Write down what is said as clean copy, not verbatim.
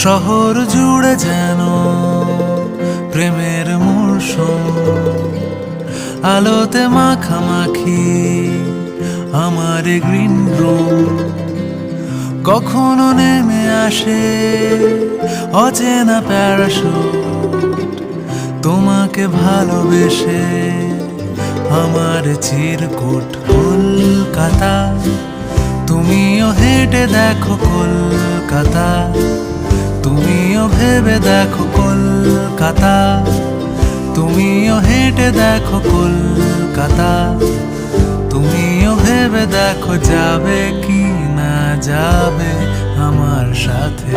শহর জুড়ে যেন প্রেমের মৌসুম, আলোতে মাখামাখি আমার গ্রিন রুম। কখনো নেমে আসে অচেনা প্যারাশুট, তোমাকে ভালোবেসে আমার চিরকুট। কলকাতা, তুমিও হেঁটে দেখো কলকাতা, তুমিও ভেবে দেখো কলকাতা, তুমিও হেঁটে দেখো কলকাতা, তুমিও ভেবে দেখো যাবে কি না যাবে আমার সাথে।